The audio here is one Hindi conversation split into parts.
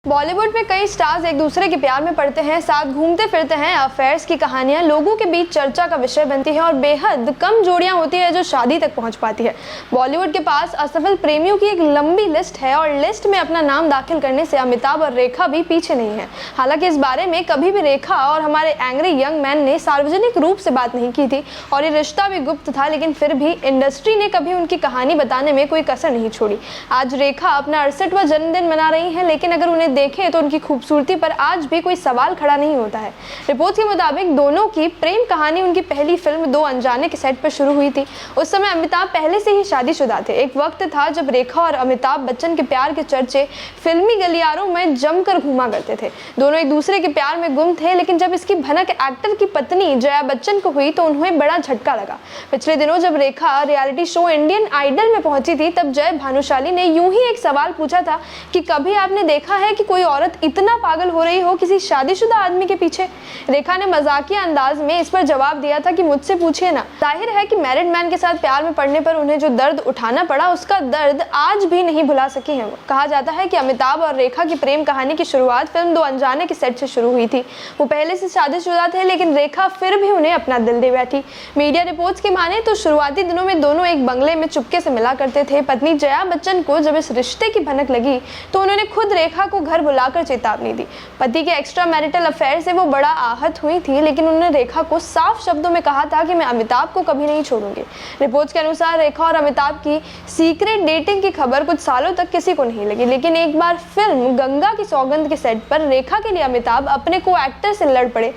बॉलीवुड में कई स्टार्स एक दूसरे के प्यार में पड़ते हैं, साथ घूमते फिरते हैं। अफेयर्स की कहानियां लोगों के बीच चर्चा का विषय बनती है और बेहद कम जोड़ियां होती है जो शादी तक पहुंच पाती है। बॉलीवुड के पास असफल प्रेमियों की एक लंबी लिस्ट है और लिस्ट में अपना नाम दाखिल करने से अमिताभ और रेखा भी पीछे नहीं है। हालांकि इस बारे में कभी भी रेखा और हमारे एंग्री यंग मैन ने सार्वजनिक रूप से बात नहीं की थी और ये रिश्ता भी गुप्त था, लेकिन फिर भी इंडस्ट्री ने कभी उनकी कहानी बताने में कोई कसर नहीं छोड़ी। आज रेखा अपना 68वां जन्मदिन मना रही है, लेकिन अगर उन्हें देखें तो उनकी खूबसूरती पर आज भी कोई सवाल खड़ा नहीं होता है। रिपोर्ट के मुताबिक दोनों की प्रेम कहानी उनकी पहली फिल्म दो अनजाने के सेट पर शुरू हुई थी। उस समय अमिताभ पहले से ही शादीशुदा थे। एक वक्त था जब रेखा और अमिताभ बच्चन के प्यार के चर्चे फिल्मी गलियारों में जमकर घूमा करते थे। दोनों एक दूसरे के प्यार में गुम थे, लेकिन जब इसकी भनक एक्टर की पत्नी जया बच्चन को हुई तो उन्हें बड़ा झटका लगा। पिछले दिनों जब रेखा रियलिटी शो इंडियन आइडल में पहुंची थी, तब जय भानुशाली ने यूं ही एक सवाल पूछा था कि कभी आपने देखा है कि कोई औरत इतना पागल हो रही हो किसी शादीशुदा आदमी के पीछे। रेखा ने मजाकिया अंदाज में इस पर जवाब दिया था कि मुझसे पूछिए ना। जाहिर है कि मैरिड मैन के साथ प्यार में पड़ने पर उन्हें जो दर्द उठाना पड़ा, उसका दर्द आज भी नहीं भुला सकी है वो। कहा जाता है कि अमिताभ और रेखा की प्रेम कहानी की शुरुआत फिल्म दो अनजाने के सेट से शुरू हुई थी। वो पहले से शादीशुदा थे, लेकिन रेखा फिर भी उन्हें अपना दिल दे बैठी। मीडिया रिपोर्ट्स की माने तो शुरुआती दिनों में दोनों एक बंगले में चुपके से मिला करते थे। पत्नी जया बच्चन को जब इस रिश्ते की भनक लगी तो उन्होंने खुद रेखा को घर बुलाकर चेतावनी दी। पति के एक्स्ट्रा मैरिटल अफेयर से वो बड़ा आहत हुई थी, लेकिन उन्होंने रेखा को साफ शब्दों में कहा था कि मैं अमिताभ को कभी नहीं छोड़ूंगी। रिपोर्ट्स के अनुसार रेखा और अमिताभ की सीक्रेट डेटिंग की खबर कुछ सालों तक किसी को नहीं लगी, लेकिन एक बार फिल्म गंगा की सौगंध के सेट पर रेखा के लिए अमिताभ अपने को एक्टर से लड़ पड़े।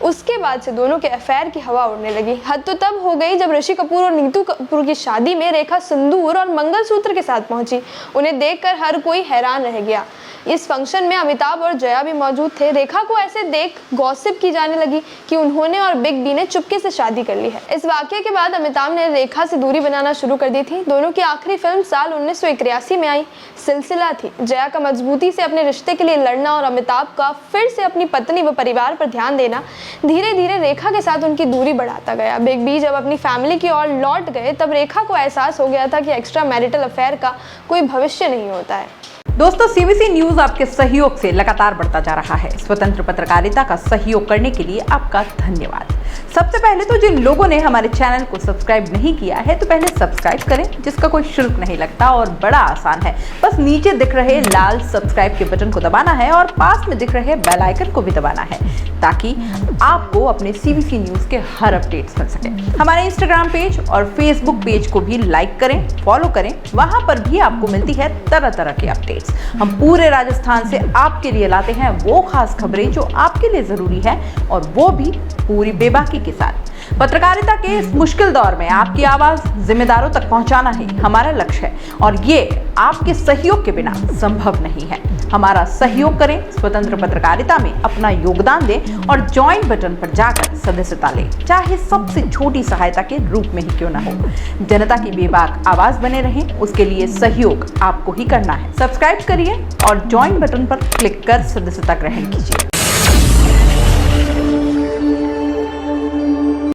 उसके बाद से दोनों के अफेयर की हवा उड़ने लगी। हद तो तब हो गई जब ऋषि कपूर और नीतू कपूर की शादी में रेखा सिंदूर और मंगलसूत्र के साथ पहुंची। उन्हें देखकर हर कोई हैरान रह गया। इस फंक्शन में अमिताभ और जया भी मौजूद थे। रेखा को ऐसे देख गॉसिप की जाने लगी कि उन्होंने और बिग बी ने चुपके से शादी कर ली है। इस वाकये के बाद अमिताभ ने रेखा से दूरी बनाना शुरू कर दी थी। दोनों की आखिरी फिल्म साल 1981 में आई सिलसिला थी। जया का मजबूती से अपने रिश्ते के लिए लड़ना और अमिताभ का फिर से अपनी पत्नी व परिवार पर ध्यान देना धीरे धीरे रेखा के साथ उनकी दूरी बढ़ाता गया। बिग बी जब अपनी फैमिली की ओर लौट गए, तब रेखा को एहसास हो गया था कि एक्स्ट्रा मैरिटल अफेयर का कोई भविष्य नहीं होता है। दोस्तों, सीबीसी न्यूज आपके सहयोग से लगातार बढ़ता जा रहा है। स्वतंत्र पत्रकारिता का सहयोग करने के लिए आपका धन्यवाद। सबसे पहले तो जिन लोगों ने हमारे चैनल को सब्सक्राइब नहीं किया है, तो पहले सब्सक्राइब करें, जिसका कोई शुल्क नहीं लगता और बड़ा आसान है। बस नीचे दिख रहे लाल सब्सक्राइब के बटन को दबाना है और पास में दिख रहे बेल आइकन को भी दबाना है, ताकि आपको अपने सीबीसी न्यूज के हर अपडेट्स मिल सके। हमारे इंस्टाग्राम पेज और फेसबुक पेज को भी लाइक करें, फॉलो करें। वहां पर भी आपको मिलती है तरह तरह की अपडेट्स। हम पूरे राजस्थान से आपके लिए लाते हैं वो खास खबरें जो आपके लिए जरूरी है, और वो भी पूरी बेबाकी के साथ। पत्रकारिता के इस मुश्किल दौर में आपकी आवाज जिम्मेदारों तक पहुंचाना ही हमारा लक्ष्य है, और ये आपके सहयोग के बिना संभव नहीं है। हमारा सहयोग करें, स्वतंत्र पत्रकारिता में अपना योगदान दें और ज्वाइन बटन पर जाकर सदस्यता लें, चाहे सबसे छोटी सहायता के रूप में ही क्यों न हो। जनता की बेबाक आवाज बने रहें, उसके लिए सहयोग आपको ही करना है। सब्सक्राइब करिए और ज्वाइन बटन पर क्लिक कर सदस्यता ग्रहण कीजिए।